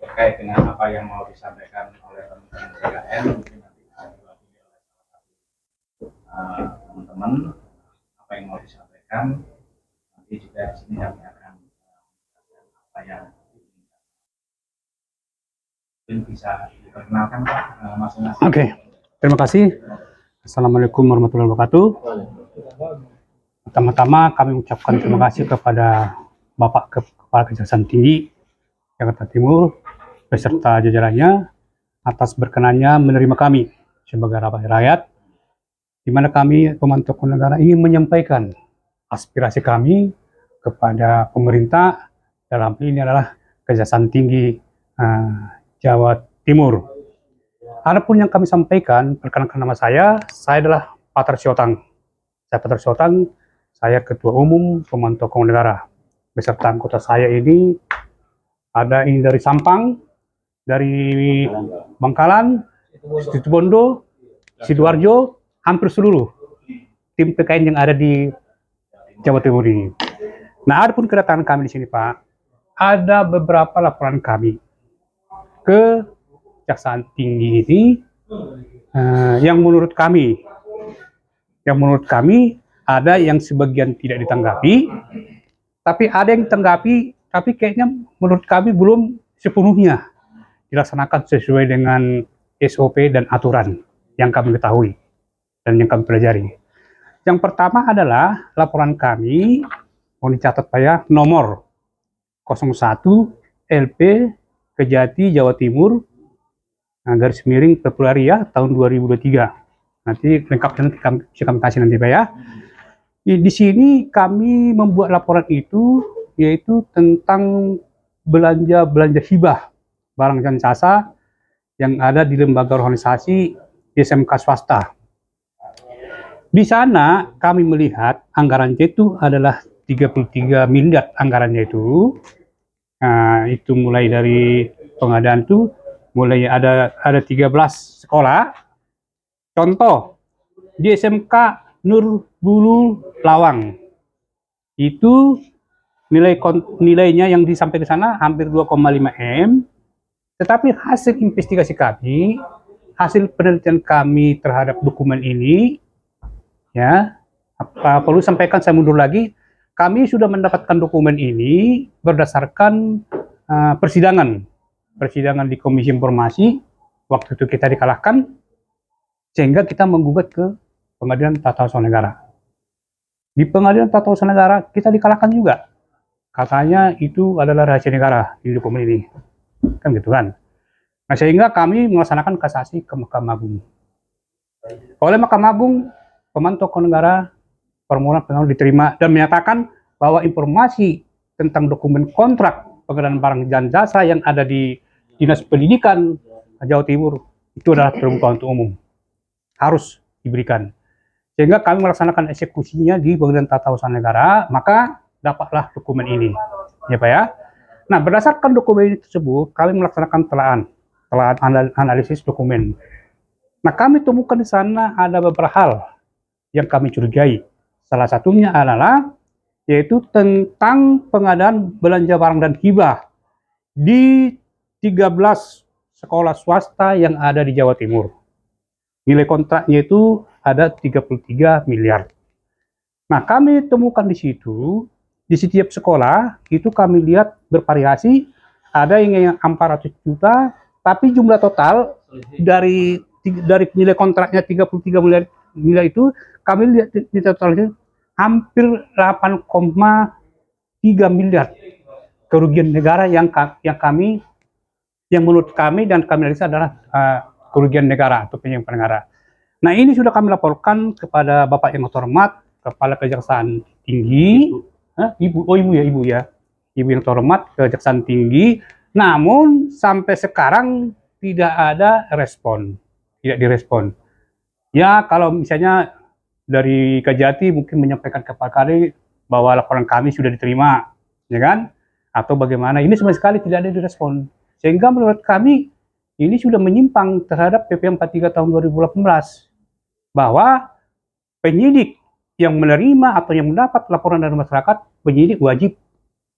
terkait dengan apa yang mau disampaikan oleh teman-teman TKN. Mungkin nanti akan diwakili oleh teman-teman apa yang mau disampaikan. Nanti juga di sini kami akan apa yang mungkin bisa diperkenalkan Pak masing-masing. Oke, terima kasih. Assalamualaikum warahmatullahi wabarakatuh. Pertama-tama kami ucapkan terima kasih kepada Bapak Kepala Kejaksaan Tinggi Jakarta Timur beserta jajarannya atas berkenannya menerima kami sebagai rakyat, di mana kami pemantau hukum negara ingin menyampaikan aspirasi kami kepada pemerintah, dalam ini adalah Kejaksaan Tinggi Jawa Timur. Adapun yang kami sampaikan, perkenalkan nama saya adalah Patar Siotang. Saya Patar Siotang, saya Ketua Umum Pemantau Hukum Negara. Beserta anggota saya ini ada ini dari Sampang, dari Bangkalan, Situbondo, Sidoarjo, hampir seluruh tim PKN yang ada di Jawa Timur ini. Nah, adapun kedatangan kami di sini, Pak, ada beberapa laporan kami ke Kejaksaan Tinggi ini yang menurut kami ada yang sebagian tidak ditanggapi, tapi ada yang ditanggapi, tapi kayaknya menurut kami belum sepenuhnya dilaksanakan sesuai dengan SOP dan aturan yang kami ketahui dan yang kami pelajari. Yang pertama adalah laporan kami, mau dicatat Pak ya, nomor 01 LP Kejati Jawa Timur garis miring Februari ya tahun 2023. Nanti lengkapnya kami kasih nanti Pak ya. Di sini kami membuat laporan itu yaitu tentang belanja hibah barang dan jasa yang ada di lembaga organisasi SMK swasta. Di sana kami melihat anggarannya itu adalah 33 miliar anggarannya itu. Nah, itu mulai dari pengadaan itu mulai ada 13 sekolah. Contoh di SMK Nur Bulu Lawang itu nilainya yang disampaikan ke sana hampir 2,5 M. Tetapi hasil investigasi kami, hasil penelitian kami terhadap dokumen ini, ya, perlu sampaikan saya mundur lagi, kami sudah mendapatkan dokumen ini berdasarkan persidangan di Komisi Informasi. Waktu itu kita dikalahkan, sehingga kita menggugat ke Pengadilan Tata Usaha Negara. Di Pengadilan Tata Usaha Negara kita dikalahkan juga. Katanya itu adalah rahasia negara di dokumen ini. Kan gitu kan. Nah, sehingga kami melaksanakan kasasi ke Mahkamah Agung. Oleh Mahkamah Agung, Pemantau Hukum Negara permohonan pengaduan diterima dan menyatakan bahwa informasi tentang dokumen kontrak pengadaan barang dan jasa yang ada di Dinas Pendidikan Jawa Timur itu adalah terbuka untuk umum, harus diberikan. Sehingga kami melaksanakan eksekusinya di Pengadilan Tata Usaha Negara, maka dapatlah dokumen ini, ya Pak ya. Nah, berdasarkan dokumen ini tersebut, kami melaksanakan telah analisis dokumen. Nah, kami temukan di sana ada beberapa hal yang kami curigai. Salah satunya adalah yaitu tentang pengadaan belanja barang dan hibah di 13 sekolah swasta yang ada di Jawa Timur. Nilai kontraknya itu ada 33 miliar. Nah, kami temukan di situ, di setiap sekolah, itu kami lihat bervariasi, ada yang 400 juta, tapi jumlah total dari nilai kontraknya 33 miliar itu, kami lihat di totalnya hampir 8,3 miliar kerugian negara yang menurut kami dan kami analisa adalah kerugian negara atau penyimpan negara. Nah, ini sudah kami laporkan kepada Bapak yang terhormat, Kepala Kejaksaan Tinggi, Ibu yang terhormat Kejaksaan Tinggi. Namun sampai sekarang tidak ada respon, tidak direspon. Ya, kalau misalnya dari Kejati mungkin menyampaikan kepada kami bahwa laporan kami sudah diterima, ya kan? Atau bagaimana? Ini sama sekali tidak ada direspon. Sehingga menurut kami ini sudah menyimpang terhadap PP 43 tahun 2018 bahwa penyidik yang menerima atau yang mendapat laporan dari masyarakat, penyidik wajib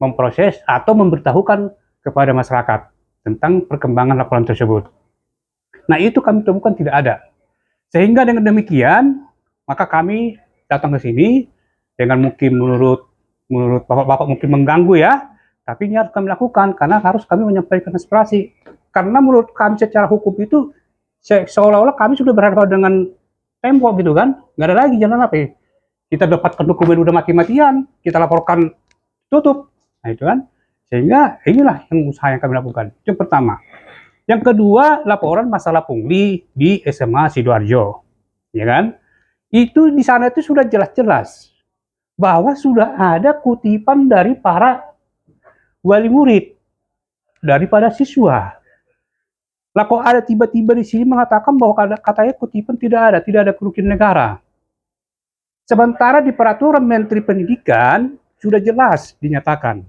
memproses atau memberitahukan kepada masyarakat tentang perkembangan laporan tersebut. Nah, itu kami temukan tidak ada. Sehingga dengan demikian, maka kami datang ke sini dengan mungkin menurut bapak-bapak mungkin mengganggu ya, tapi ini harus kami lakukan karena harus kami menyampaikan aspirasi. Karena menurut kami secara hukum itu seolah-olah kami sudah berhadapan dengan tembok gitu kan, nggak ada lagi jalan apa ya. Kita dapatkan dokumen udah mati-matian, kita laporkan tutup. Nah itu kan, sehingga inilah yang usaha yang kami lakukan. Itu yang pertama. Yang kedua, laporan masalah pungli di SMA Sidoarjo, ya kan? Itu di sana itu sudah jelas-jelas bahwa sudah ada kutipan dari para wali murid, daripada siswa. Lah kok ada tiba-tiba di sini mengatakan bahwa katanya kutipan tidak ada kerugian negara. Sementara di peraturan Menteri Pendidikan sudah jelas dinyatakan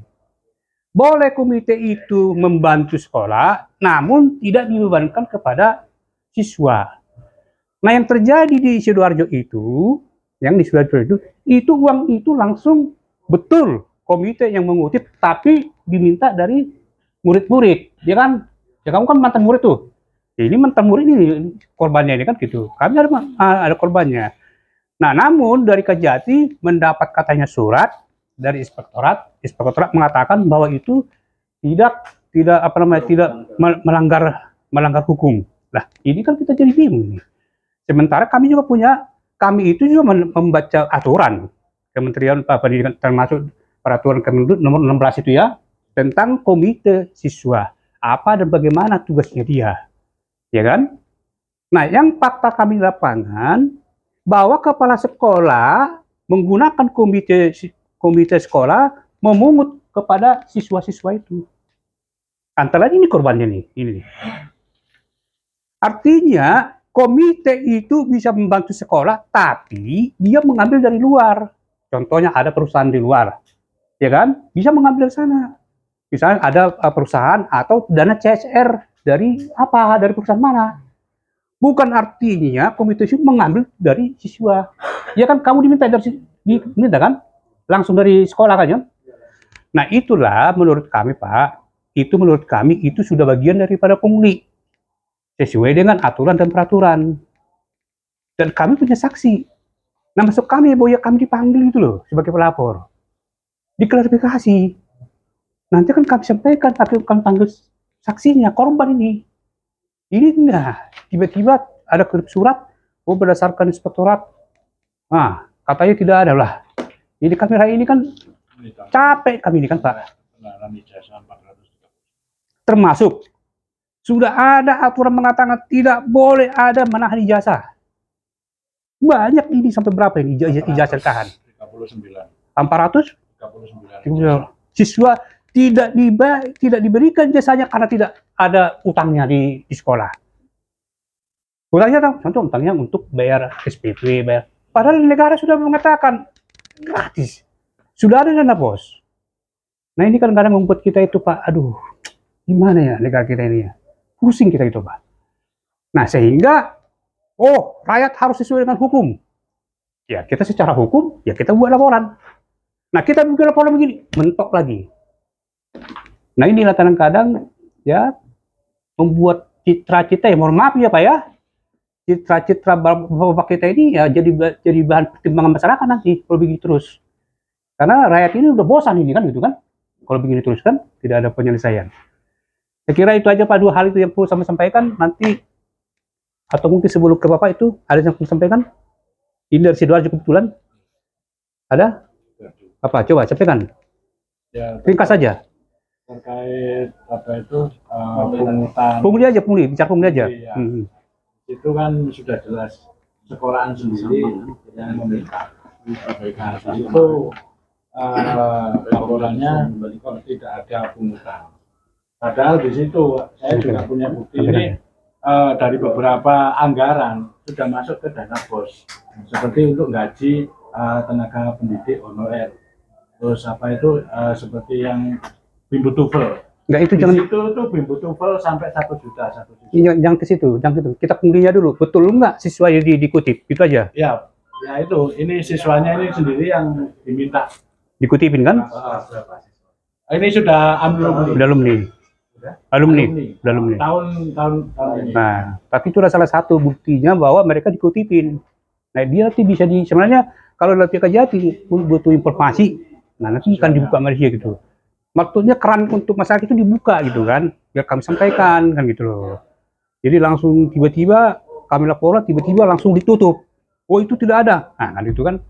boleh komite itu membantu sekolah, namun tidak dibebankan kepada siswa. Nah yang terjadi di Sidoarjo itu, itu uang itu langsung betul komite yang mengutip, tapi diminta dari murid-murid, ya kan? Ya kamu kan mantan murid tuh. Ya, ini mantan murid ini korbannya ini kan gitu. Kami ada korbannya. Nah, namun dari Kejati mendapat katanya surat dari inspektorat mengatakan bahwa itu tidak melanggar hukum. Nah, ini kan kita jadi bingung nih. Sementara kami itu juga membaca aturan Kementerian Pendidikan termasuk peraturan Kemendikbud nomor 16 itu ya, tentang komite siswa. Apa dan bagaimana tugasnya dia. Ya kan? Nah, yang fakta kami di lapangan bahwa kepala sekolah menggunakan komite sekolah memungut kepada siswa-siswa itu. Antara ini korbannya nih, ini. Artinya komite itu bisa membantu sekolah, tapi dia mengambil dari luar. Contohnya ada perusahaan di luar, ya kan? Bisa mengambil dari sana. Misalnya ada perusahaan atau dana CSR dari perusahaan mana? Bukan artinya komite itu mengambil dari siswa. Ya kan kamu diminta kan? Langsung dari sekolah kan ya? Nah itulah menurut kami Pak, itu sudah bagian daripada pungli. Sesuai dengan aturan dan peraturan. Dan kami punya saksi. Nah masuk kami, bahwa kami dipanggil itu loh, sebagai pelapor. Diklarifikasi. Nanti kan kami sampaikan, kami panggil saksinya, korban ini. Ini enggak, tiba-tiba ada surat, berdasarkan inspektorat, nah katanya tidak ada lah. Ini kamera ini kan capek kami ini kan Pak. Termasuk sudah ada aturan mengatakan tidak boleh ada menahan ijazah. Banyak ini sampai berapa ini ijazah tahan? 39. 400? 39. Siswa tidak diberikan jasanya karena tidak ada utangnya di sekolah. Utangnya contoh utangnya untuk bayar SPP, bayar. Padahal negara sudah mengatakan gratis. Sudah ada dana bos. Nah ini kan kadang membuat kita itu Pak, aduh, gimana ya negara kita ini ya. Pusing kita itu Pak. Nah sehingga, rakyat harus sesuai dengan hukum. Ya kita secara hukum, ya kita buat laporan. Nah kita bikin laporan begini, mentok lagi. Nah inilah kadang-kadang ya membuat citra-citra ya mohon maaf ya Pak ya, citra-citra bapak kita ini ya jadi bahan pertimbangan masyarakat nanti kalau begini terus. Karena rakyat ini udah bosan ini kan gitu kan. Kalau begini terus kan tidak ada penyelesaian. Saya kira itu aja Pak, dua hal itu yang perlu saya sampaikan nanti, atau mungkin sebelum ke Bapak itu ada yang perlu sampaikan. Ini dari Sidoarjo kebetulan. Ada? Apa? Coba sampaikan. Ya, ringkas saja. Terkait apa itu pungutan. Pungli bicara pungli aja. Iya. Itu kan sudah jelas sekolahan sendiri yang meminta. Nah, itu laporannya kok tidak ada pungutan. Padahal di situ saya juga punya bukti ini dari beberapa anggaran sudah masuk ke dana BOS. Seperti untuk gaji tenaga pendidik honorer. Terus apa itu seperti yang Bimbo Tufel. Enggak itu di jangan situ tuh Bimbo Tufel sampai 1 juta. Jangan ke situ, Kita punglinya dulu. Betul enggak siswa yang dikutip? Itu aja. Ya itu. Ini siswanya ini sendiri yang diminta. Dikutipin kan? Ini sudah alumni. alumni. Alumni. Tahun ini. Nah, tapi itu adalah salah satu buktinya bahwa mereka dikutipin. Nah, dia nanti bisa sebenarnya kalau dalam Kejati butuh informasi, nah nanti akan dibuka sama dia gitu. Maksudnya keran untuk masyarakat itu dibuka gitu kan, biar kami sampaikan kan gitu loh. Jadi langsung tiba-tiba kami laporan, tiba-tiba langsung ditutup. Oh itu tidak ada. Nah kan itu kan.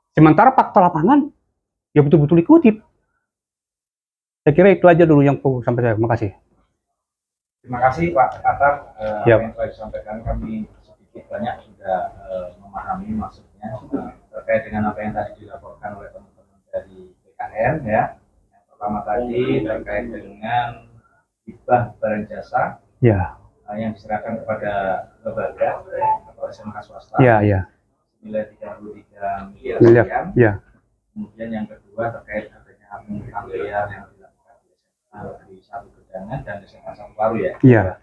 Sementara fakta lapangan ya betul-betul dikutip. Saya kira itu aja dulu yang perlu sampai saya. Terima kasih. Terima kasih Pak Atar. Yep. Apa yang telah disampaikan kami sedikit banyak sudah memahami maksudnya terkait dengan apa yang tadi dilaporkan oleh teman-teman dari PKN ya. Yang pertama tadi terkait dengan hibah barang jasa Ya. Yang diserahkan kepada lembaga atau SMK swasta. Ya, ya. Nilai 33 miliar Miliar. sekian. Ya. Kemudian yang kedua terkait adanya pungutan liar yang dilakukan di satu Gedangan dan SMK Satu Baru ya. Iya.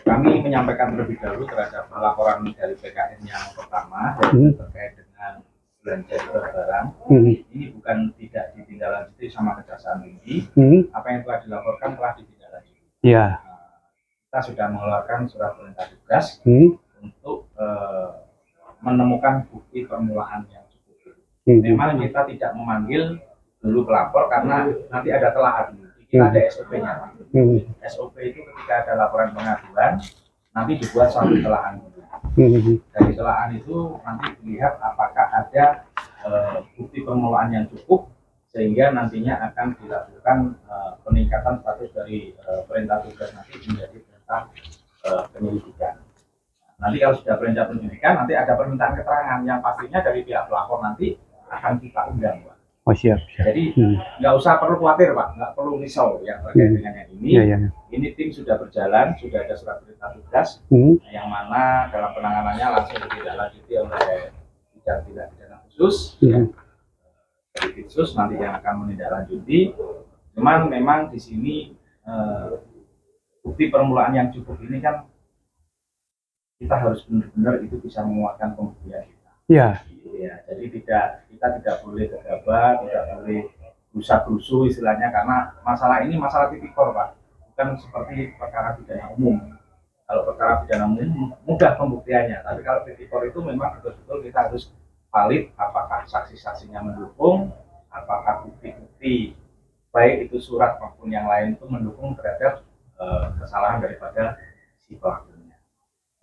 Kami menyampaikan terlebih dahulu terhadap laporan dari PKN yang pertama terkait dengan belanja di barang. Ini bukan tidak ditindaklanjuti sama Kejaksaan Tinggi. Apa yang telah dilaporkan telah ditindaklanjuti. Iya. Kita sudah mengeluarkan surat perintah tugas untuk menemukan bukti permulaan yang cukup. Memang kita tidak memanggil dulu pelapor karena nanti ada telaah dulu. Kita ada SOP-nya. SOP itu ketika ada laporan pengaduan, nanti dibuat suatu telaah dulu. Dari telaah itu nanti dilihat apakah ada bukti permulaan yang cukup sehingga nantinya akan dilakukan peningkatan status dari perintah tugas nanti menjadi perintah penyelidikan. Nanti kalau sudah perintah penyelidikan, nanti ada permintaan keterangan yang pastinya dari pihak pelapor nanti akan kita undang, Pak. Oh siap. Jadi nggak usah perlu khawatir, Pak, nggak perlu risau yang terkait dengan yang ini. Ya. Ini tim sudah berjalan, sudah ada surat perintah tugas yang mana dalam penanganannya langsung ditindaklanjuti oleh bidang tindak pidana khusus. Dari khusus nanti yang akan menindaklanjuti. Cuman memang di sini bukti permulaan yang cukup ini kan kita harus benar-benar itu bisa menguatkan pembuktian kita. Iya. Ya, jadi kita tidak boleh gegabah, tidak boleh rusak-rusuh istilahnya karena masalah ini masalah tipikor, Pak. Bukan seperti perkara pidana umum. Kalau perkara pidana umum mudah pembuktiannya, tapi kalau tipikor itu memang betul-betul kita harus valid apakah saksi-saksinya mendukung, apakah bukti-bukti baik itu surat maupun yang lain itu mendukung terhadap kesalahan daripada si pelakunya.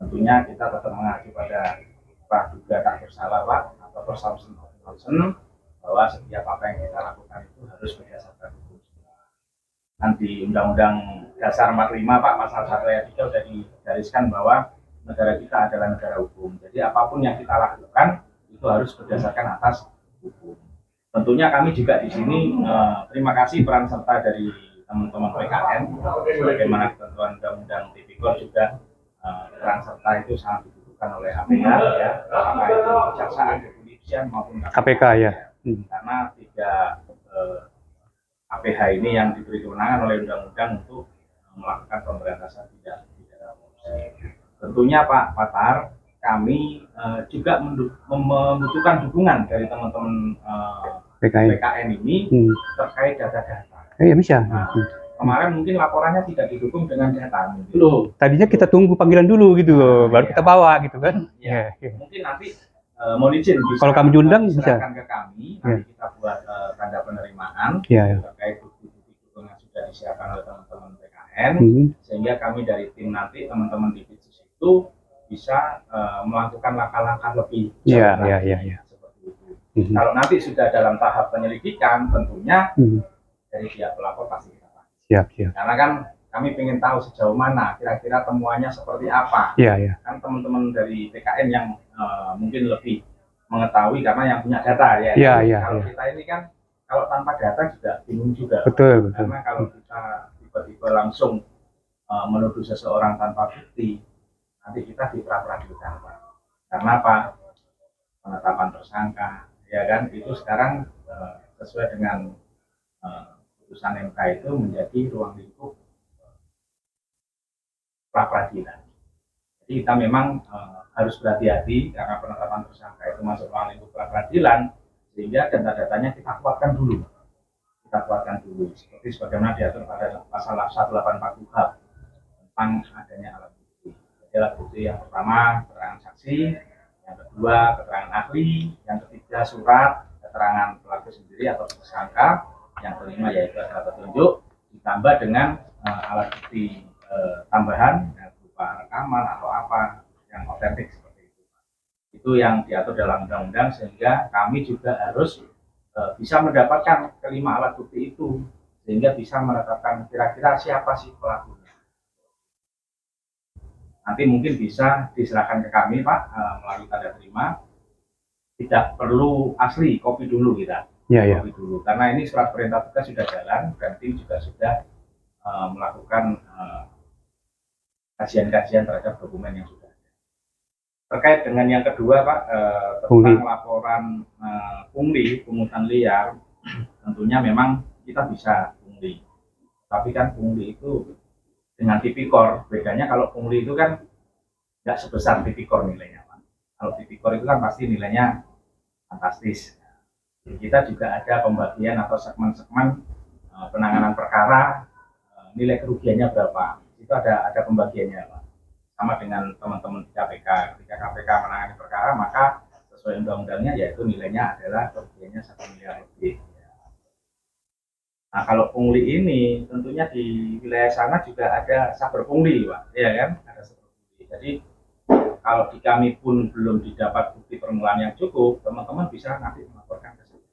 Tentunya kita tetap mengacu pada praduga tak bersalah, Pak, atau presumption of innocence, bahwa setiap apa yang kita lakukan itu harus berdasarkan hukum. Nanti Undang-Undang Dasar 45, Pak, pasal 1 ayat 3 sudah digariskan bahwa negara kita adalah negara hukum. Jadi apapun yang kita lakukan itu harus berdasarkan atas hukum. Tentunya kami juga di sini terima kasih peran serta dari teman-teman PKN, bagaimana ketentuan Undang-Undang Tipikor juga peran serta itu sangat dibutuhkan oleh APH ya, apakah itu kejaksaan, kepolisian maupun KPK ya. Karena tiga APH ini yang diberi kewenangan oleh undang-undang untuk melakukan pemberantasan tidak pidana korupsi. Tentunya Pak Patar, kami juga membutuhkan dukungan dari teman-teman PKN ini terkait data-data. Iya bisa. Nah, kemarin mungkin laporannya tidak didukung dengan data. Loh, tadinya kita tunggu panggilan dulu gitu loh, baru kita bawa gitu kan. Ya. Mungkin nanti mohon izin bisa kalau kami diundang bisa ke kami, nanti kita buat tanda penerimaan terkait bukti-bukti dukungan yang sudah disiapkan oleh teman-teman PKN, sehingga kami dari tim nanti teman-teman di Pitsus itu bisa melakukan langkah-langkah lebih jauh lagi seperti itu. Kalau nanti sudah dalam tahap penyelidikan, tentunya dari pihak pelapor pasti kita pakai. Siap. Karena kan kami ingin tahu sejauh mana kira-kira temuannya seperti apa. Kan teman-teman dari PKN yang mungkin lebih mengetahui karena yang punya data ya. Kalau kita ini kan kalau tanpa data juga bingung juga. Betul. Karena kalau kita tiba-tiba langsung menuduh seseorang tanpa bukti, nanti kita diperadilan, Pak. Karena apa? Penetapan tersangka, ya kan? Itu sekarang sesuai dengan putusan MK itu menjadi ruang lingkup pra-peradilan. Jadi kita memang harus berhati-hati karena penetapan tersangka itu masuk ruang lingkup pra-peradilan, sehingga data-datanya kita kuatkan dulu. kita kuatkan dulu. Seperti sebagaimana diatur pada pasal 184 KUHP tentang adanya alat bukti. Jadi alat bukti yang pertama keterangan saksi, yang kedua keterangan ahli, yang ketiga surat keterangan pelaku sendiri atau tersangka, yang kelima yaitu adalah petunjuk, ditambah dengan alat bukti tambahan berupa rekaman atau apa yang otentik seperti itu. Itu yang diatur dalam undang-undang, sehingga kami juga harus bisa mendapatkan kelima alat bukti itu, sehingga bisa menetapkan kira-kira siapa sih pelakunya. Nanti mungkin bisa diserahkan ke kami Pak melalui tanda terima, tidak perlu asli, kopi dulu kita. Kopi dulu, karena ini surat perintah tugas sudah jalan dan tim juga sudah melakukan kajian-kajian terhadap dokumen yang sudah ada. Terkait dengan yang kedua Pak, tentang laporan pungli, pungutan liar, tentunya memang kita bisa pungli, tapi kan pungli itu dengan tipikor, bedanya kalau pungli itu kan nggak sebesar tipikor nilainya Pak. Kalau tipikor itu kan pasti nilainya fantastis. Jadi kita juga ada pembagian atau segmen-segmen penanganan perkara, nilai kerugiannya berapa, itu ada pembagiannya Pak. Sama dengan teman-teman di KPK, ketika KPK menangani perkara maka sesuai undang-undangnya yaitu nilainya adalah kerugiannya 1 miliar lebih. Nah kalau pungli ini tentunya di wilayah sana juga ada saber pungli Pak, ya kan, ada saber pungli. Jadi kalau di kami pun belum didapat bukti permulaan yang cukup, teman-teman bisa nanti melaporkan ke sini.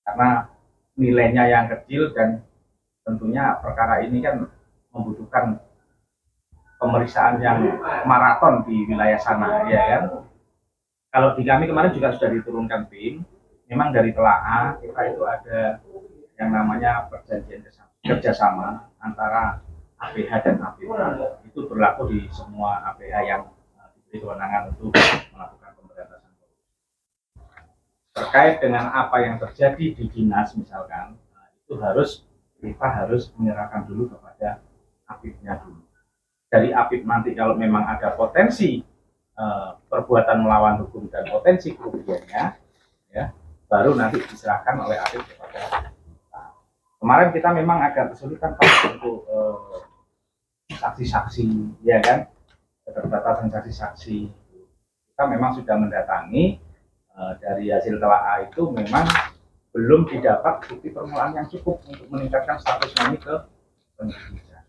Karena nilainya yang kecil dan tentunya perkara ini kan membutuhkan pemeriksaan yang maraton di wilayah sana, ya kan. Kalau di kami kemarin juga sudah diturunkan tim, memang dari telaah kita itu ada yang namanya perjanjian kerjasama antara APH dan APH. Itu berlaku di semua APH yang diberi kewenangan untuk melakukan pemberantasan korupsi. Terkait dengan apa yang terjadi di dinas misalkan, itu kita harus menyerahkan dulu kepada APIP-nya dulu. Dari APIP nanti kalau memang ada potensi perbuatan melawan hukum dan potensi kerugiannya, ya, baru nanti diserahkan oleh APIP kepada kita. Kemarin kita memang agak kesulitan Pak untuk saksi-saksi, ya kan, keterbatasan saksi-saksi. Kita memang sudah mendatangi, dari hasil telaah itu memang belum didapat bukti permulaan yang cukup untuk meningkatkan statusnya ini ke penyidikan.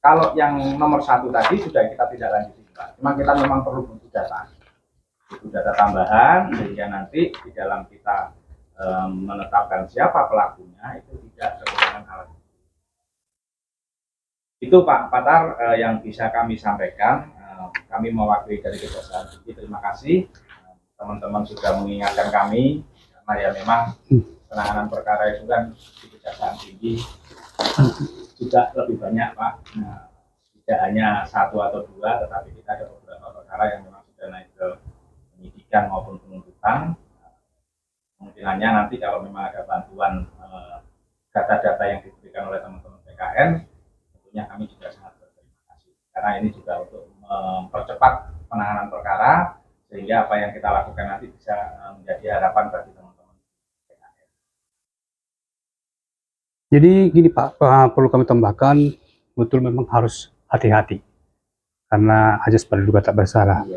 Kalau yang nomor 1 tadi sudah kita tidak lanjuti Pak, cuma kita memang perlu butuh data tambahan, sehingga nanti di dalam kita menetapkan siapa pelakunya itu tidak kekurangan alat. Itu Pak Patar yang bisa kami sampaikan. Kami mewakili dari Kejaksaan Tinggi, terima kasih teman-teman sudah mengingatkan kami, karena ya memang penanganan perkara itu kan di Kejaksaan Tinggi juga lebih banyak Pak. Nah, tidak hanya 1 atau 2, tetapi kita ada beberapa perkara yang memang sudah naik ke penyidikan maupun penuntutan. Kemungkinannya nanti kalau memang ada bantuan data-data yang diberikan oleh teman-teman PKN, tentunya kami juga sangat berterima kasih. Karena ini juga untuk mempercepat penanganan perkara, sehingga apa yang kita lakukan nanti bisa menjadi harapan bagi teman-teman PKN. Jadi gini Pak, perlu kami tambahkan, betul memang harus hati-hati karena ajas praduga tak bersalah.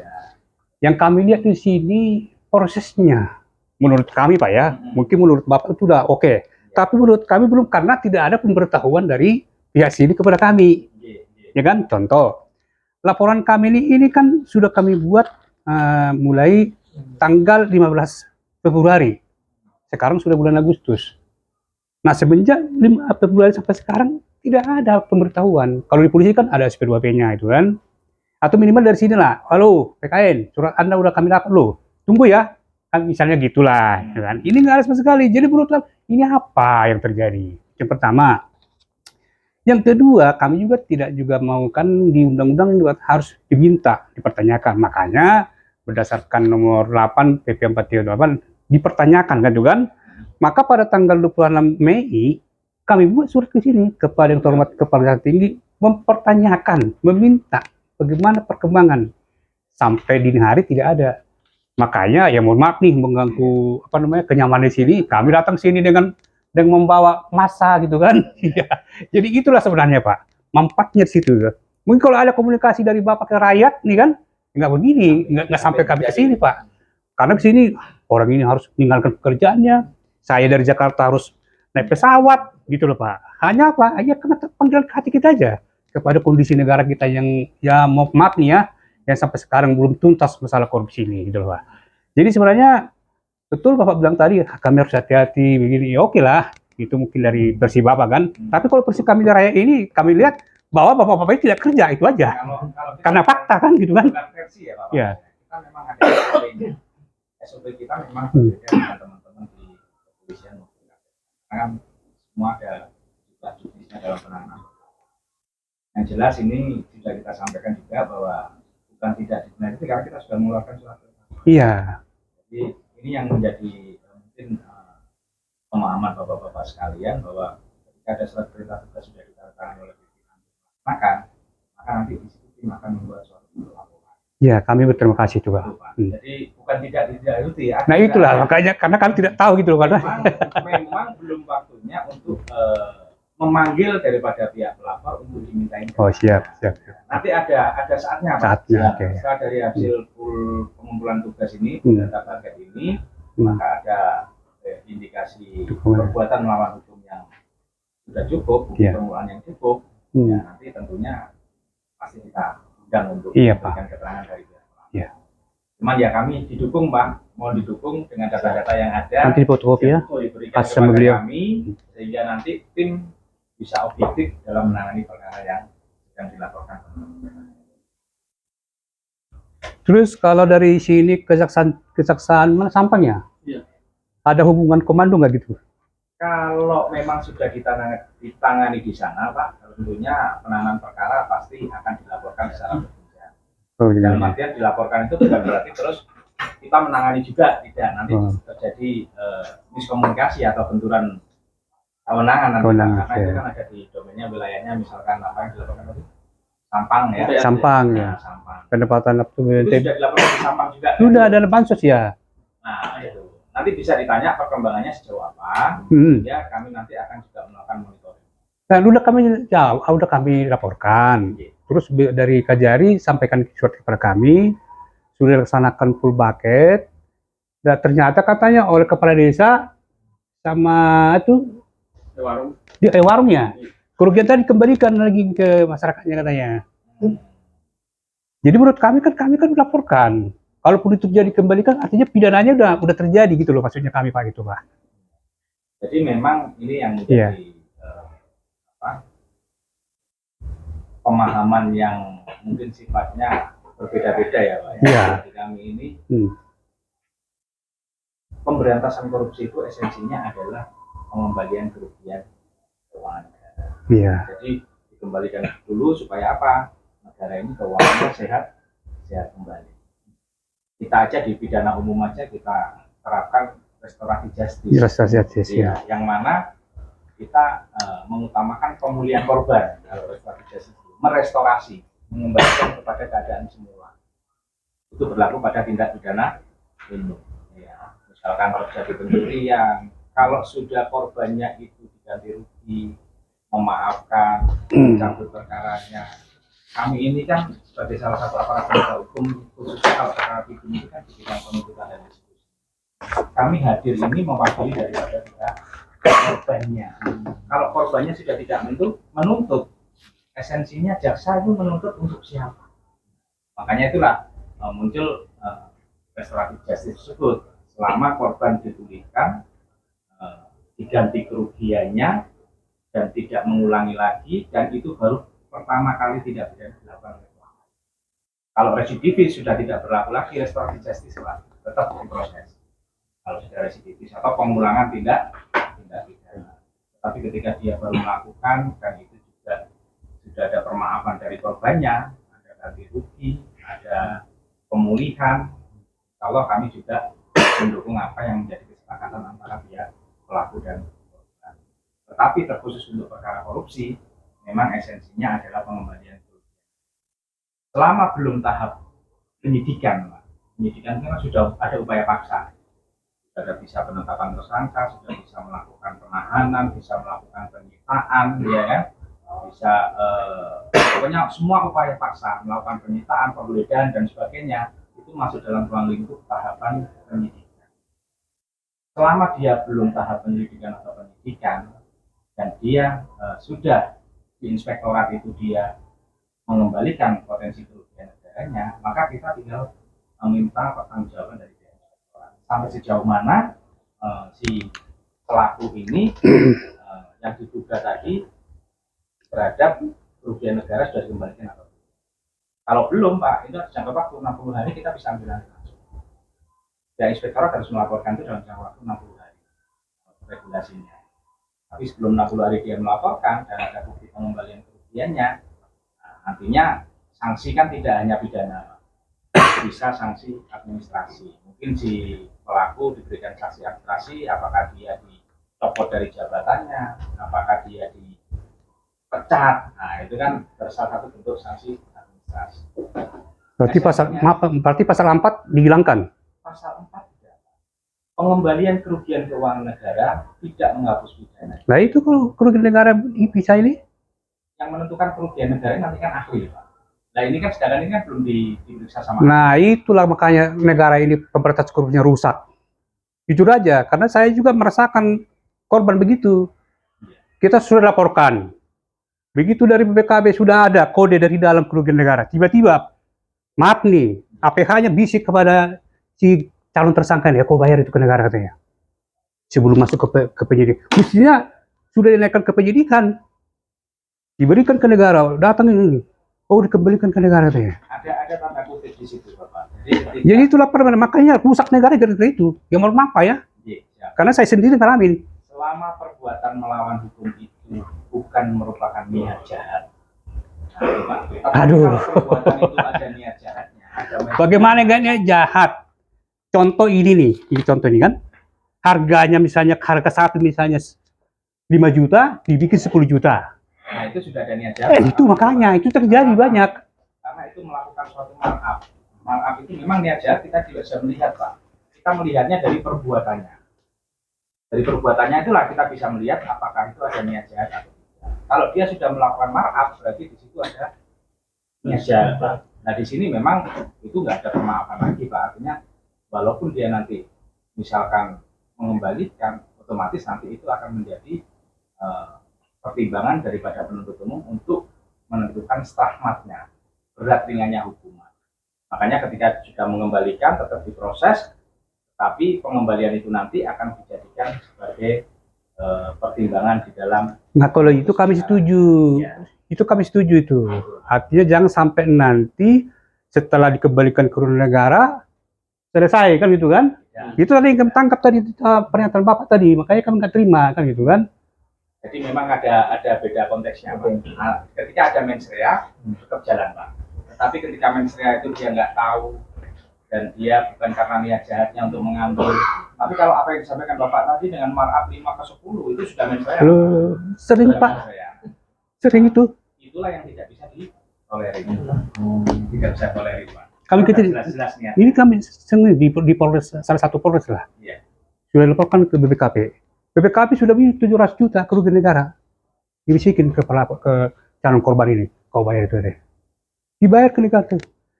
Yang kami lihat di sini prosesnya, menurut kami Pak ya, mungkin menurut Bapak itu udah oke. Tapi menurut kami belum, karena tidak ada pemberitahuan dari pihak sini kepada kami. Ya kan, contoh, laporan kami ini kan sudah kami buat mulai tanggal 15 Februari. Sekarang sudah bulan Agustus. Nah, semenjak 5 Februari sampai sekarang tidak ada pemberitahuan. Kalau di polisi kan ada SP2P-nya itu kan. Atau minimal dari sini lah, halo PKN, surat Anda udah kami dapat loh, tunggu ya. Kan misalnya gitulah, ya kan. Ini nggak ada sama sekali. Jadi menurut kami, ini apa yang terjadi? Yang pertama. Yang kedua, kami juga tidak juga mau kan di undang-undang juga harus diminta, dipertanyakan. Makanya berdasarkan nomor 8 PP 438 dipertanyakan kan juga kan. Maka pada tanggal 26 Mei kami buat surat ke sini kepada yang terhormat Kepala Tinggi, mempertanyakan, meminta bagaimana perkembangan. Sampai dini hari tidak ada. Makanya ya mohon maaf nih mengganggu kenyamanan di sini. Kami datang sini dengan dan membawa massa gitu kan. Iya. Jadi itulah sebenarnya Pak, manfaatnya di situ. Mungkin kalau ada komunikasi dari Bapak ke rakyat nih kan, nggak begini, nggak sampai kami ke sini Pak. Karena di sini orang ini harus meninggalkan pekerjaannya. Saya dari Jakarta harus naik pesawat gitu loh Pak. Hanya apa? Ya karena panggilan ke hati kita aja kepada kondisi negara kita yang ya maaf nih ya, yang sampai sekarang belum tuntas masalah korupsi ini gitu loh Pak. Jadi sebenarnya betul Bapak bilang tadi kami harus hati-hati begini. Ya oke lah, itu mungkin dari versi Bapak kan. Tapi kalau versi kami raya ini kami lihat bahwa Bapak-bapak ini tidak kerja itu aja. Kalau kita Karena fakta kan gitu kan. bukan versi ya Bapak. Ya. Kita memang ada SOP-nya. SOP kita memang berbeda dengan teman-teman di kepolisian maupun KPK. Karena semua ada juga judisnya dalam penanganan. Yang jelas ini sudah kita sampaikan juga bahwa bukan tidak dibenahi karena kita sudah mengeluarkan surat perintah. Iya. Jadi ini yang menjadi mungkin pemahaman bapak-bapak sekalian bahwa ketika ada surat perintah tugas sudah ditandatangani oleh pimpinan maka nanti di situ tim akan membuat suatu laporan. Ya, kami berterima kasih juga. Jadi bukan tidak didaluti ya. Nah itulah makanya karena kami tidak tahu gitu loh karena memang belum waktunya untuk memanggil daripada pihak pelapor untuk dimintain. Oh siap. Nanti ada saatnya Pak. Saatnya, oke. Setelah dari hasil pengumpulan tugas ini, data target ini, maka ada indikasi perbuatan melawan hukum yang sudah cukup, bukti permulaan yang cukup, ya nanti tentunya pasti kita undang untuk memberikan keterangan dari pihak pelapor. Iya. Cuman ya kami didukung Pak, mau didukung dengan data-data yang ada. Nanti fotokopi ya. Diberikan kepada kami sehingga nanti tim bisa objektif dalam menangani perkara yang sedang dilaporkan. Terus kalau dari sini kejaksaan mana Sampang ya? Iya. Ada hubungan komando nggak gitu? Kalau memang sudah ditangani di sana Pak, tentunya penanganan perkara pasti akan dilaporkan secara berjenjang. Oh, dalam artian dilaporkan itu bukan berarti terus kita menangani juga, tidak. Nanti terjadi miskomunikasi atau benturan kewenangan karena itu kan ada di domainnya wilayahnya, misalkan apa yang dilaporkan tadi Sampang ya. Sampang ya. Sampang. Pendapatan Itu sudah dilaporkan di Sampang juga. Sudah ada bansos ya. Nah itu nanti bisa ditanya perkembangannya sejauh apa. Ya kami nanti akan juga melakukan monitoring. Nah udah kami laporkan. Terus dari Kajari sampaikan surat kepada kami, sudah laksanakan full bucket. Dan ternyata katanya oleh kepala desa sama itu warungnya kerugian tadi dikembalikan lagi ke masyarakatnya katanya. Jadi menurut kami kan melaporkan. Kalaupun itu jadi dikembalikan, artinya pidananya udah terjadi gitu loh, maksudnya kami Pak gitu Pak. Jadi memang ini yang menjadi pemahaman yang mungkin sifatnya berbeda-beda ya Pak. Iya. Jadi kami ini pemberantasan korupsi itu esensinya adalah pengembalian kerugian keuangan negara. Iya. Jadi dikembalikan dulu supaya apa? Negara ini keuangannya sehat kembali. Kita aja di pidana umum aja kita terapkan restoratif justice. Ya, yang mana kita mengutamakan pemulihan korban. Kalau restoratif justice merestorasi, mengembalikan kepada keadaan semula. Itu berlaku pada tindak pidana ini. Ya, misalkan terjadi pencurian, kalau sudah korbannya itu diganti rugi, memaafkan, mencabut perkaranya. Kami ini kan sebagai salah satu aparat penegak hukum, khususnya kalau perkara pidana itu kan di bidang penuntutan dan eksekusi. Kami hadir ini mewakili daripada pihak korbannya. Kalau korbannya sudah tidak menuntut, esensinya jaksa itu menuntut untuk siapa? Makanya itulah muncul restoratif justice tersebut. Selama korban dipulihkan, diganti kerugiannya dan tidak mengulangi lagi, dan itu baru pertama kali tidak bisa dilakukan oleh pelaku. Kalau residivis sudah tidak berlaku lagi restoratif justice tetap diproses. Kalau sudah residivis atau pengulangan tindak pidana. Tapi ketika dia baru melakukan, dan itu juga sudah ada permaafan dari korbannya, ada ganti rugi, ada pemulihan. Kalau kami juga mendukung apa yang menjadi kesepakatan antara pihak pelaku dan korban. Tetapi terkhusus untuk perkara korupsi, memang esensinya adalah pengembalian kerugian. Selama belum tahap penyidikan kan sudah ada upaya paksa. sudah bisa penetapan tersangka, sudah bisa melakukan penahanan, bisa melakukan penyitaan, ya kan? Bisa pokoknya semua upaya paksa, melakukan penyitaan, penggeledahan dan sebagainya itu masuk dalam ruang lingkup tahapan penyidikan. Selama dia belum tahap penyelidikan atau penyidikan dan dia sudah di inspektorat itu dia mengembalikan potensi kerugian negaranya, maka kita tinggal meminta pertanggungjawaban dari pihak inspektorat. Sampai sejauh mana si pelaku ini yang diduga tadi terhadap kerugian negara sudah dikembalikan atau tidak. Kalau belum, Pak, itu jangka waktu 60 hari kita bisa ambil alih langsung. Ya, inspektorat harus melaporkan itu dalam jangka waktu 60 hari regulasinya. Tapi sebelum 60 hari dia melaporkan dan ada bukti pengembalian kerugiannya, nantinya sanksi kan tidak hanya pidana, bisa sanksi administrasi. Mungkin si pelaku diberikan sanksi administrasi, apakah dia dicopot dari jabatannya, apakah dia dipecat. Nah, itu kan salah satu bentuk sanksi administrasi. Berarti pasal 4 dihilangkan. Pasal 4 tidak. Pengembalian kerugian keuangan negara tidak menghapus pidana. Nah itu kalau kerugian negara bisa ini? Yang menentukan kerugian negara nanti kan ahli, Pak. Nah ini kan sedangkan ini kan belum diperiksa sama. Nah itulah makanya negara ini pemberantasan korupsinya rusak. Jujur aja, karena saya juga merasakan korban begitu. Kita sudah laporkan. Begitu dari BPKB sudah ada kode dari dalam kerugian negara. Tiba-tiba, maaf nih, APH-nya bisik kepada si calon tersangka nih, kau bayar itu ke negara katanya. Sebelum masuk ke penyidik. Mestinya sudah dinaikkan ke penyidikan. Diberikan ke negara, datang ini. Oh, dikembalikan ke negara katanya. Ada tanda kutip di situ, Bapak. Jadi itulah makanya rusak negara gara-gara itu. Ya mohon maaf Pak ya. Ya. Karena saya sendiri ngalamin. Selama perbuatan melawan hukum itu bukan merupakan niat jahat. Nah, Pak. Aduh. Perbuatan itu ada niat jahatnya. Bagaimana gak niat jahat? Contoh ini nih, ini contoh ini kan. Harganya misalnya, harga satu misalnya 5 juta, dibikin 10 juta. Nah itu sudah ada niat jahat. Itu makanya, itu terjadi banyak. Karena itu melakukan suatu markup. Markup itu memang niat jahat kita tidak bisa melihat, Pak. Kita melihatnya dari perbuatannya. Dari perbuatannya itulah kita bisa melihat apakah itu ada niat jahat atau tidak. Kalau dia sudah melakukan markup, berarti di situ ada niat jahat, Pak. Nah di sini memang itu nggak ada pemaafan lagi, Pak. Artinya walaupun dia nanti misalkan mengembalikan, otomatis nanti itu akan menjadi pertimbangan daripada penuntut umum untuk menentukan stahmatnya, berat ringannya hukuman. Makanya ketika sudah mengembalikan tetap diproses, tapi pengembalian itu nanti akan dijadikan sebagai pertimbangan di dalam. Nah kalau itu kami setuju, ya. Itu kami setuju itu. Artinya jangan sampai nanti setelah dikembalikan ke negara selesai kan gitu kan? Ya. Itu tadi yang kami tangkap tadi pernyataan Bapak tadi, makanya kami nggak terima kan gitu kan? Jadi memang ada beda konteksnya, Pak. Nah, ketika ada mens rea, tetap jalan, Pak. Tetapi ketika mens rea itu dia nggak tahu dan dia bukan karena niat jahatnya untuk mengambil. Tapi kalau apa yang disampaikan Bapak tadi dengan markup 5/10 itu sudah mens rea. Loh, sering Pak. Sering itu. Itulah yang tidak bisa ditolerir. Tidak bisa tolerir, Pak. Kalau kita jelas ini kami sendiri di Polres, salah satu Polres lah. Iya. Sudah laporkan ke BPKP. BPKP sudah beli 700 juta kerugian negara. Dibisikin ke calon korban ini. Kau bayar itu deh. Dibayar ke negara.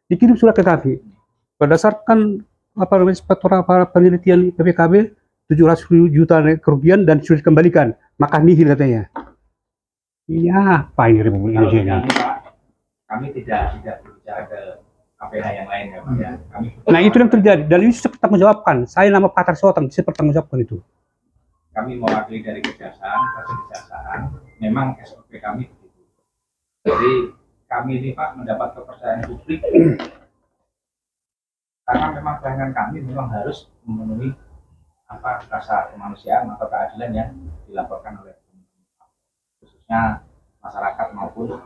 Dikirim surat ke kami. Berdasarkan inspektorat penelitian BPKB 700 juta kerugian dan sudah dikembalikan. Maka nihil katanya. Iya, apa ini Republik Indonesia ini? Kami tidak berbicara ke KPH yang lain ya, Pak ya. Nah itu yang terjadi. Dan ini saya bertanggungjawabkan. Saya nama Pak Tarsotan, saya bertanggungjawabkan itu. Kami mewakili dari kejaksaan, memang SOP kami begitu. Jadi kami ini Pak mendapat kepercayaan publik karena memang pelayanan kami memang harus memenuhi rasa kemanusiaan atau keadilan yang dilaporkan oleh khususnya masyarakat maupun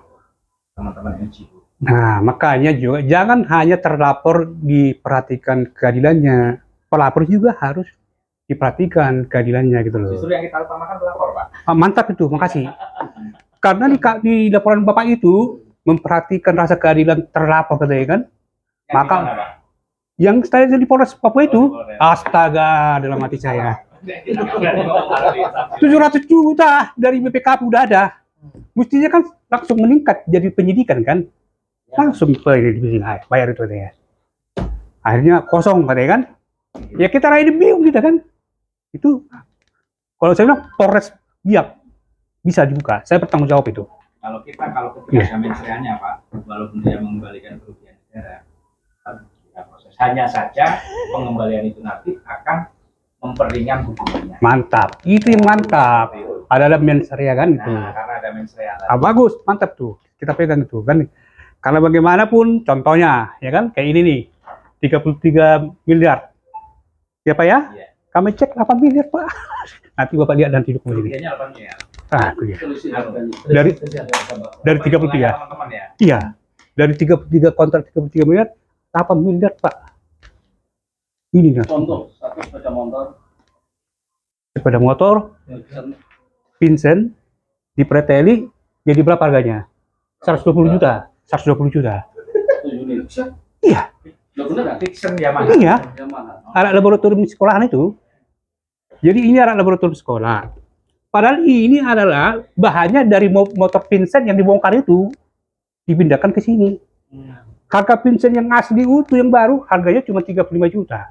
teman-teman NGO. Nah makanya juga jangan hanya terlapor diperhatikan keadilannya, pelapor juga harus diperhatikan keadilannya gitu loh. Justru yang kita utamakan pelapor, Pak. Mantap itu, makasih. Karena di laporan Bapak itu memperhatikan rasa keadilan terlapor katanya kan. Maka Yang saya di Polres Papua itu, astaga, dalam hati saya. 700 juta dari BPKP udah ada. Mestinya kan langsung meningkat jadi penyidikan kan. Langsung bayar itu ya. Akhirnya kosong katanya kan. Ya kita raih bingung kita kan. Itu kalau saya bilang Polres Biak bisa dibuka. Saya bertanggung jawab itu. Kalau ketika mensreanya Pak, walaupun dia mengembalikan kerugian negara, proses. Hanya saja pengembalian itu nanti akan memperingan hukumannya. Mantap, itu yang mantap. Ada mensrea kan itu. Nah, karena ada mensrea. Bagus, mantap tuh. Kita pegang itu kan. Karena bagaimanapun contohnya, ya kan, kayak ini nih, 33 miliar. Ya Pak ya? Iya. Kami cek 8 miliar Pak. Nanti Bapak lihat nanti dokumen ini. Kerugiannya 8 miliar. Itu dia. Dari 33. Teman-teman ya. Iya. Dari 33 kontrak 33 miliar, 8 miliar Pak. Ini kan. Contoh, satu sepeda motor, Sepeda motor, Vincent, dipreteli, jadi berapa harganya? 120 juta. 120 juta. 1 unit. Iya. Lo bener kan? Fiction ya Mas. Iya. Yang mana? Alat laboratorium sekolahan itu. Jadi ini alat laboratorium sekolah. Padahal ini adalah bahannya dari motor Vincent yang dibongkar itu. Dipindahkan ke sini. Harga Vincent yang asli utuh yang baru harganya cuma 35 juta.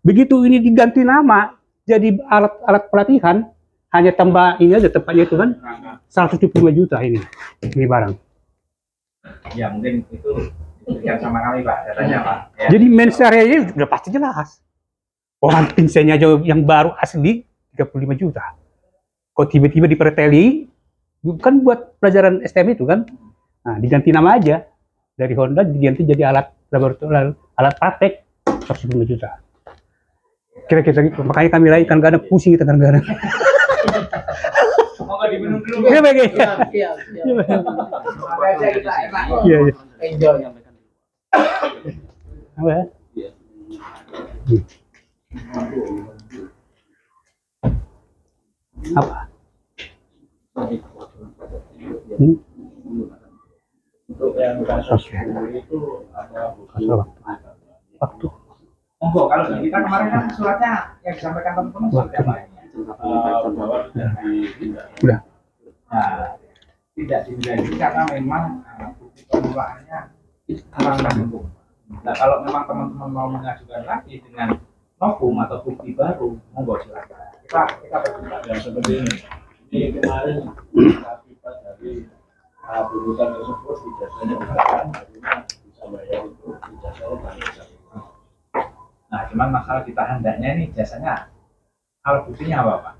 Begitu ini diganti nama jadi alat pelatihan, hanya tambah ini aja tempatnya itu kan 175 juta ini barang. Ya mungkin itu diberikan sama kami Pak, datanya Pak. Ya. Jadi mensreanya ini udah pasti jelas. Orang Vincentnya aja yang baru asli 35 juta. Kok tiba-tiba diperteli, bukan buat pelajaran STM itu kan? Nah, diganti nama aja. Dari Honda diganti jadi alat laboratorium, alat praktek 105 juta. Kira-kira gitu. Makanya kami lain kadang-kadang pusing kita kadang-kadang. Mau nggak diminum dulu? Iya, baik. Iya. Sampai aja kita enak. Iya, iya. Enjoy. Apa ya? Apa? Untuk yang kasus Oke. itu ada Kasus waktu. Monggo, kalau kita kemarin kan suratnya yang disampaikan teman-teman seperti apa ini? bahwa tidak Udah. Nah, tidak dimenjadi karena memang bukti permulaannya kurang mendukung. Nah, kalau memang teman-teman mau mengajukan lagi dengan novum atau bukti baru, monggo silakan. Kita berdebat. ya seperti ini. Ini kemarin akibat dari tuntutan tersebut ijazahnya ditahan, akhirnya bisa bayar itu ijazahnya banyak. Nah, cuman masalah ditahan hendaknya ini jasanya alat buktinya apa Pak?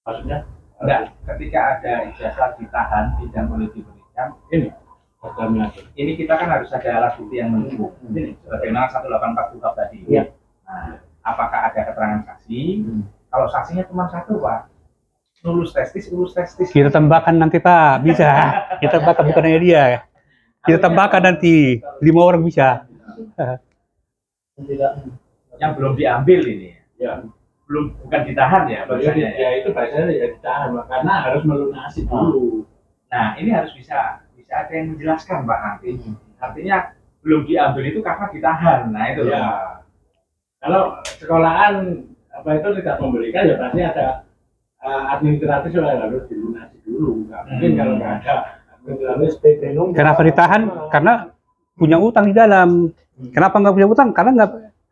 Maksudnya Enggak, ketika ada ijazah ditahan tidak boleh diberikan. ini programnya Ini kita kan harus ada alat bukti yang mendukung. Ini sebagaimana 184 UKAP tadi. Iya. Nah, apakah ada keterangan saksi? Kalau saksinya cuma satu Pak, lulus testis. Kita tambahkan nanti Pak, bisa. Kita tambahkan bukan hanya dia. Kita tambahkan nanti 5 orang bisa. Tidak. Yang belum diambil ini, ya. bukan ditahan ya bahasanya ya. Ya itu bahasanya ya ditahan karena harus melunasi dulu. Nah, ini harus bisa ada yang menjelaskan Pak nanti. Artinya belum diambil itu karena ditahan. Nah, itu. Ya. Kalau sekolahan apa itu tidak memberikan ya pasti ada administratif yang harus dilunasi dulu. Nggak mungkin kalau nggak ada administratif Kenapa ditahan? Karena punya utang di dalam. Kenapa nggak punya utang? Karena nggak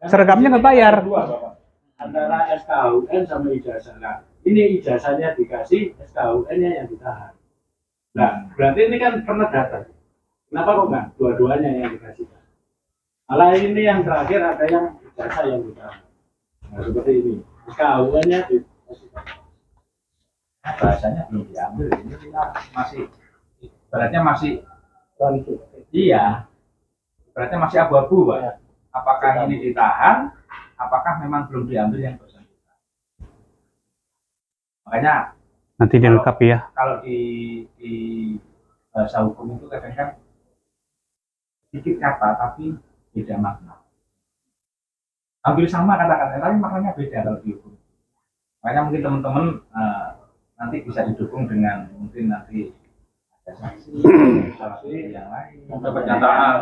seragamnya nggak bayar. Dua, Bapak. Antara SKUN sama ijazah. Nah, ini ijazahnya dikasih, SKUN-nya yang ditahan. Nah, berarti ini kan pernah datang. Kenapa kok nggak dua-duanya yang dikasih? Malah ini yang terakhir ada yang ijazah yang ditahan. Nah, seperti ini. SKUN-nya dikasih. Bahasanya belum diambil. Ini kita masih beratnya masih iya. Berarti masih abu-abu, Pak. Apakah ini ditahan? Apakah memang belum diambil yang bersangkutan? Makanya Nanti dilengkapi ya. kalau di bahasa hukum itu kadang kan sedikit kata tapi beda makna. Hampir sama kata-kata, tapi maknanya beda kalau di hukum. Makanya mungkin teman-teman nanti bisa didukung dengan mungkin nanti ada saksi yang lain, Ada pernyataan.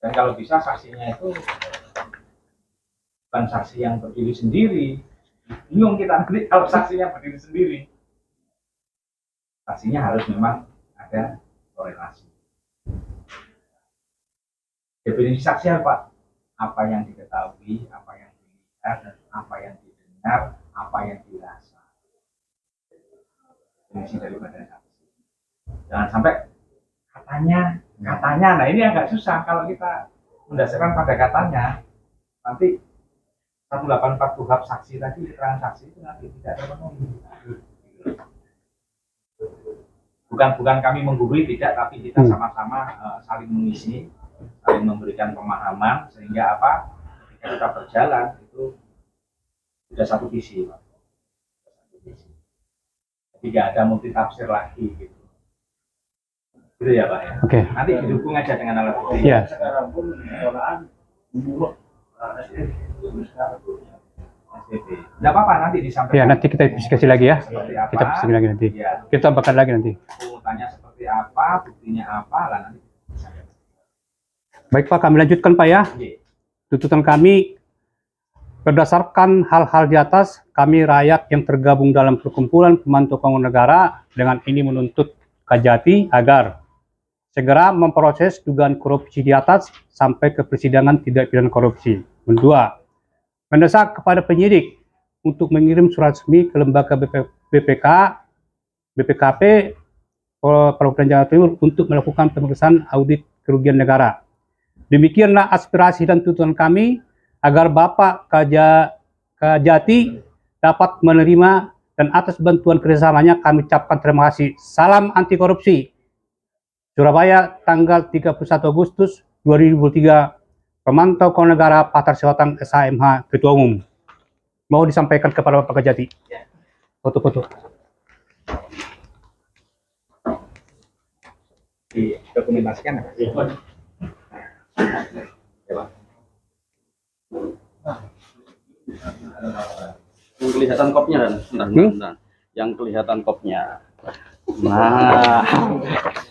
Dan kalau bisa saksinya itu bukan saksi yang berdiri sendiri. Bingung kita nanti kalau saksinya berdiri sendiri. Saksinya harus memang ada korelasi. Definisi saksi apa? Apa yang diketahui, apa yang dilihat, apa yang didengar, apa yang dirasa. Definisi daripada saksi. Jangan sampai katanya, nah ini agak susah kalau kita mendasarkan pada katanya. Nanti 184 KUHP saksi tadi, keterangan saksi itu nanti tidak terpenuhi. Bukan kami menggurui, tidak, tapi kita sama-sama saling mengisi, saling memberikan pemahaman, sehingga apa, ketika kita berjalan itu sudah satu visi, Pak. Jadi nggak ada multitafsir lagi gitu. Gitu ya Pak ya. Oke. Nanti didukung aja dengan alat bukti. Iya. Sekarang pun pengelolaan menurut SPP. Nggak apa-apa, nanti disampaikan. Ya, nanti kita diskusi lagi ya. Seperti apa? Kita diskusi lagi nanti. Ya. Kita tambahkan lagi nanti. Pungutannya seperti apa, buktinya apa, lah nanti. Baik Pak, kami lanjutkan Pak ya. Iya. Tuntutan kami berdasarkan hal-hal di atas, kami rakyat yang tergabung dalam perkumpulan pemantau keuangan negara dengan ini menuntut Kajati agar segera memproses dugaan korupsi di atas sampai ke persidangan tindak pidana korupsi. Kedua, mendesak kepada penyidik untuk mengirim surat resmi ke lembaga BPKP Provinsi Jawa Timur untuk melakukan pemeriksaan audit kerugian negara. Demikianlah aspirasi dan tuntutan kami agar Bapak Kajati dapat menerima, dan atas bantuan kerjasamanya kami ucapkan terima kasih. Salam anti korupsi. Surabaya, tanggal 31 Agustus 2023. Pemantau keuangan negara Patar Selatan SHMH Ketua Umum. Mau disampaikan kepada Bapak Kajati. Foto-foto. Dokumentasikan. Yang kelihatan kopnya kan? Bentar. Yang kelihatan kopnya. Nah.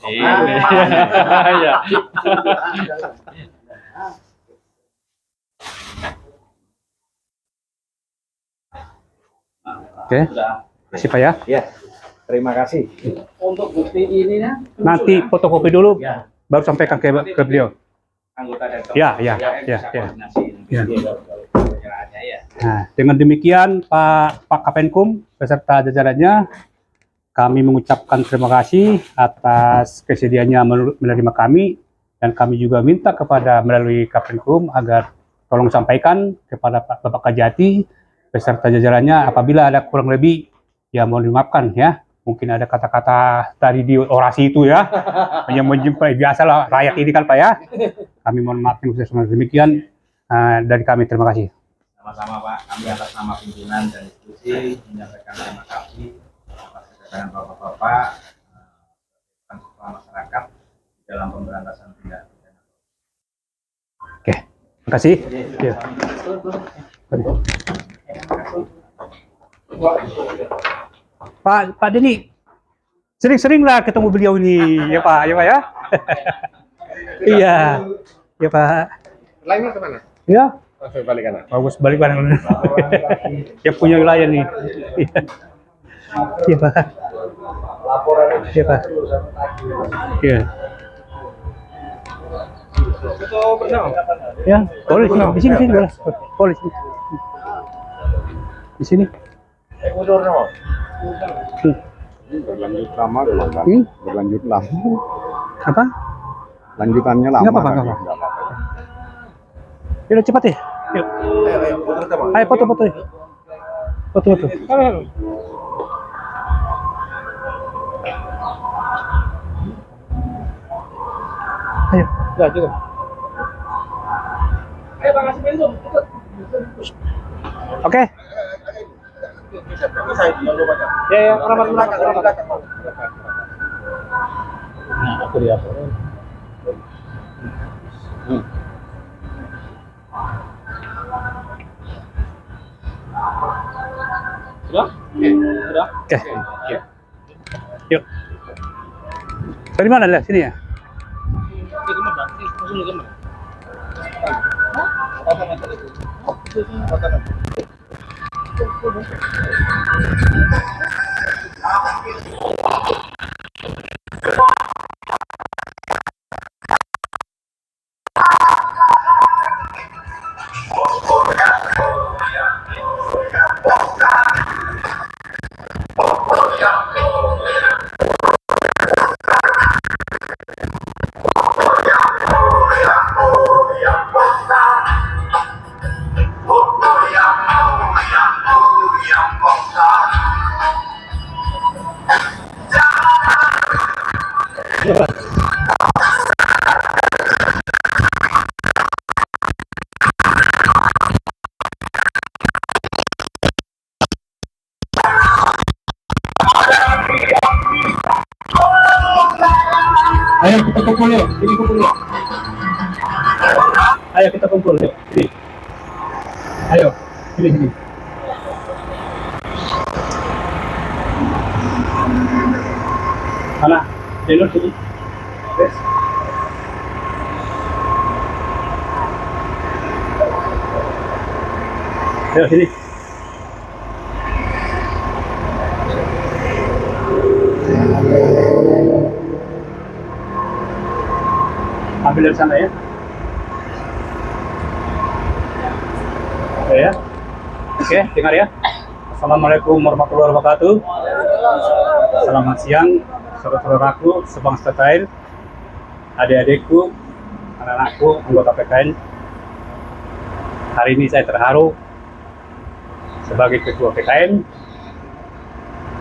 Iya. Oke. Kasih Pak ya. Ya, terima kasih. Untuk bukti ini ya. Nanti fotokopi dulu, Ya. baru sampaikan ke beliau. Anggota dan Ya. bisa koordinasi. Ya. Penyerahannya ya. Nah, dengan demikian Pak Kapenkum beserta jajarannya, kami mengucapkan terima kasih atas kesediaannya menerima kami, dan kami juga minta kepada melalui Kapenkum agar tolong sampaikan kepada Bapak Kajati beserta jajarannya apabila ada kurang lebih, ya mohon dimaafkan ya. Mungkin ada kata-kata tadi di orasi itu ya, yang menjumpai biasalah rakyat ini kan Pak ya. Kami mohon maaf demikian dari kami, terima kasih. Sama-sama Pak, kami atas nama pimpinan dan institusi menyampaikan terima kasih atas kedatangan Bapak-Bapak dan kepala masyarakat dalam pemberantasan tindak pidana. Oke, terima kasih. Ya. Pak Denny, sering-seringlah ketemu beliau ini, ya Pak ya. Iya, ya Pak. Lainnya kemana? Ya, Langsung balik kanan. bagus balik kanan. Yang punya wilayah nih. Iya Pak. Iya Pak. Iya. Ya, boleh di sini boleh. Boleh. Di sini. Berlanjut lama belum kan? Berlanjut lama. Apa? Lanjutannya lama. Nggak apa-apa, nggak kan? apa-apa. Yaudah cepat ya. Yuk. Ayo foto-foto. Foto-foto. Ayo. Ya, cukup. Ayo Bang Asim itu. Oke. Ya, rapat belakang. Nah, aku lihat. Sudah? Sudah? Oke. Yuk. Dari mana lah sini ya? Langsung ke mana? Ayo kita kumpul yuk, ini kumpul yuk. Ayo kita kumpul yuk, sini. Ayo, sini. Mana? Jalur sini. Yes. Ayo sini. Ambil dari sana ya. Oke ya. Oke, dengar ya. Assalamualaikum warahmatullahi wabarakatuh. Selamat siang, saudara-saudaraku sebangsa tanah air, adik-adikku, anak-anakku, anggota PKN. Hari ini saya terharu sebagai ketua PKN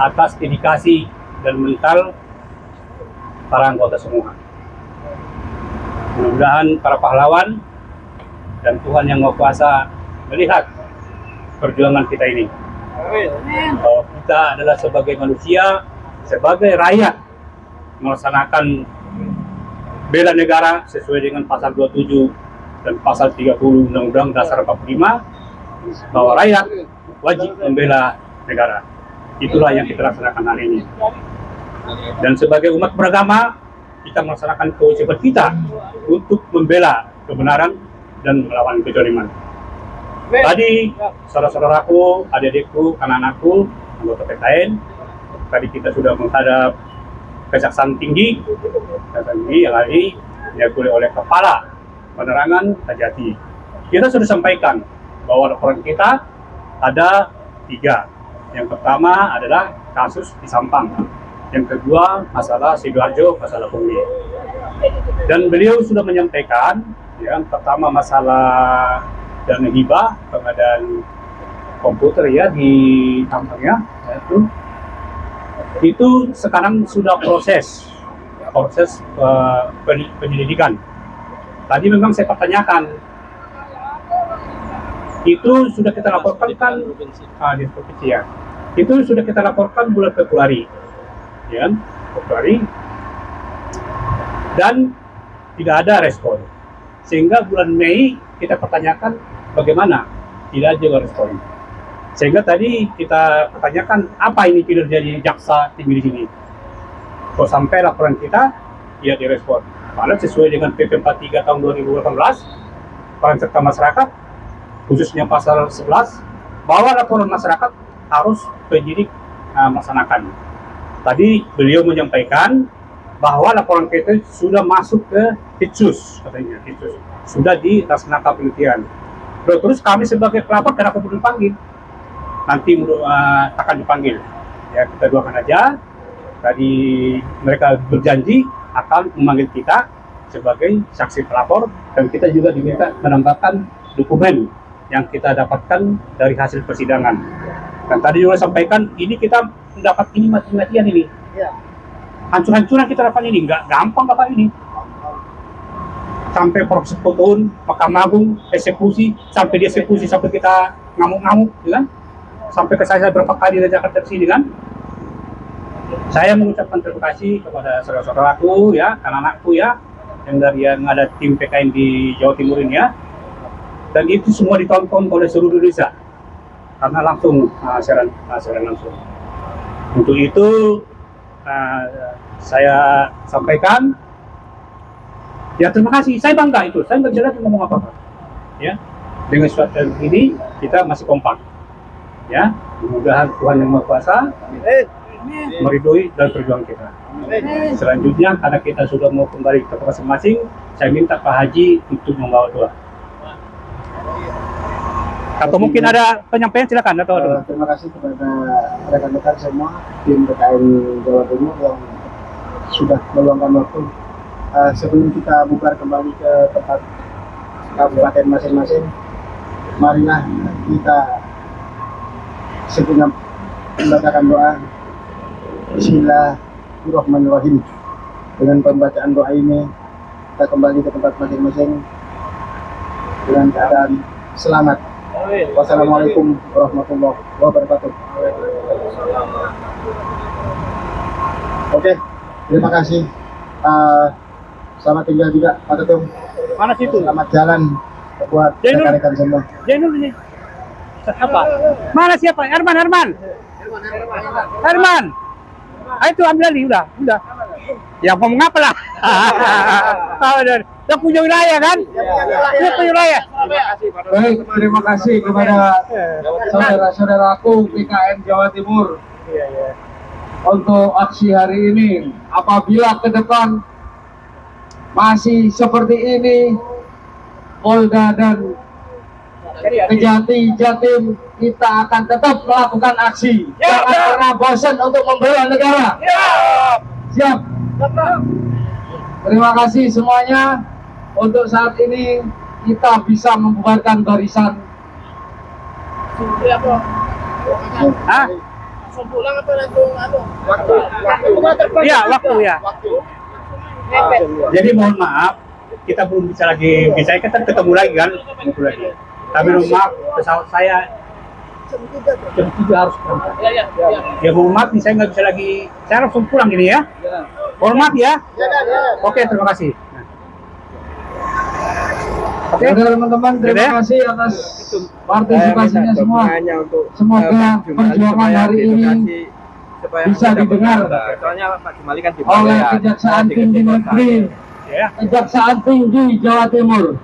atas dedikasi dan mental para anggota semua. Mudah-mudahan para pahlawan dan Tuhan Yang Maha Kuasa melihat perjuangan kita ini. Bahwa kita adalah sebagai manusia, sebagai rakyat, melaksanakan bela negara sesuai dengan pasal 27 dan pasal 30 Undang-Undang Dasar 45, bahwa rakyat wajib membela negara. Itulah yang kita laksanakan hari ini. Dan sebagai umat beragama, kita melaksanakan kewajiban kita untuk membela kebenaran dan melawan kezaliman. Tadi saudara-saudaraku, adik-adikku, anak-anakku, anggota PKN, tadi kita sudah menghadap Kejaksaan Tinggi yang hari diakui oleh Kepala Penerangan Kajati. Kita sudah sampaikan bahwa laporan kita ada 3. Yang pertama adalah kasus di Sampang. Yang kedua, masalah Sidoarjo, masalah pungli. Dan beliau sudah menyampaikan, yang pertama masalah dana hibah, pengadaan komputer ya di Sampang ya, itu sekarang sudah proses penyelidikan. Tadi memang saya pertanyakan, itu sudah kita laporkan kan di provinsi ya. Itu sudah kita laporkan bulan Februari. Ya, Februari, dan tidak ada respon, sehingga bulan Mei kita pertanyakan bagaimana, tidak ada respon, sehingga tadi kita pertanyakan apa ini kinerja di jaksa tinggi di sini. Kok sampai laporan kita tidak direspon, padahal sesuai dengan PP 43 tahun 2018 peran serta masyarakat, khususnya pasal 11, bahwa laporan masyarakat harus penyidik melaksanakan. Tadi beliau menyampaikan bahwa laporan kita sudah masuk ke Ditsus, katanya Ditsus, sudah dilaksanakan penelitian. Terus kami sebagai pelapor kenapa belum dipanggil? Nanti akan dipanggil. Ya, kita doakan aja. Tadi mereka berjanji akan memanggil kita sebagai saksi pelapor, dan kita juga diminta menambahkan dokumen yang kita dapatkan dari hasil persidangan. Dan tadi juga sampaikan, ini kita mendapat ini mati-matian ini. Ya. Hancur-hancuran kita dapat ini, nggak gampang dapat ini. Sampai proses fotoun, Mahkamah Agung, eksekusi, sampai dieksekusi, sampai kita ngamuk-ngamuk, ya kan? Sampai ke saya berapa kali dari Jakarta ke sini kan? Saya mengucapkan terima kasih kepada saudara-saudaraku ya, anak-anakku ya, yang ada tim PKN di Jawa Timur ini ya. Dan itu semua ditonton oleh seluruh Indonesia. Karena langsung siaran langsung. Untuk itu saya sampaikan, ya terima kasih. Saya bangga itu. Saya nggak jelas ngomong apa-apa. Ya, Dengan situasi ini kita masih kompak. Ya, mudah-mudahan Tuhan Yang Maha Kuasa meridhoi dan perjuangan kita. Selanjutnya karena kita sudah mau kembali ke masing-masing, saya minta Pak Haji untuk membawa doa. Atau mungkin ada penyampaian, silakan atau Terima kasih kepada rekan-rekan semua tim PKN Jawa Timur yang sudah meluangkan waktu. Sebelum kita bubar kembali ke tempat kabupaten masing-masing, marilah kita segenap membacakan doa Bismillahirrahmanirrahim. Dengan pembacaan doa ini kita kembali ke tempat masing-masing dengan keadaan selamat. Wassalamualaikum warahmatullahi wabarakatuh. Oke, terima kasih. Selamat tinggal juga Pak Ketum. mana situ? Selamat jalan buat Jainul. rekan-rekan semua. Jainul ini. Apa? Mana siapa? Herman. Itu ambil lagi, udah. Ya mau ngapa lah? Dia punya wilayah kan? Dia punya wilayah. Baik, terima kasih kepada saudara-saudaraku PKN Jawa Timur untuk aksi hari ini. Apabila ke depan masih seperti ini, Polda dan Kejati Jatim, kita akan tetap melakukan aksi. Jangan pernah bosan untuk membela negara. Siap. Terima kasih semuanya. Untuk saat ini kita bisa membubarkan barisan. Hah? Pulang atau langsung Waktu. Iya, waktu ya. Jadi mohon maaf, kita belum bisa lagi, saya kan ketemu lagi kan, ngobrol lagi. Tapi mohon maaf, pesawat saya jam 3 harus berangkat. Ya mohon maaf, saya nggak bisa lagi, saya langsung pulang gini ya. Mohon maaf ya. Oke, terima kasih. Oke teman-teman, terima kasih atas partisipasinya semua. Semoga perjuangan hari ini bisa didengar oleh Kejaksaan Tinggi Negeri, Kejaksaan Tinggi Jawa Timur.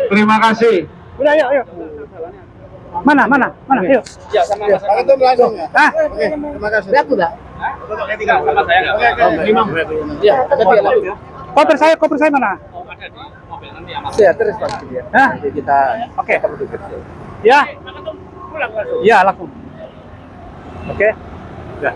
Terima kasih. Udah, ayo. Mana? Ayo. Ya, sama Mas. Itu langsung ya. Ah, Oke, terima kasih. Lihat udah. tinggal sama saya nggak? Iya, ada dia. koper saya mana? Ya, terus Pak. Hah? Nanti kita Oke. Ya. Ya, langsung. Oke. Ya.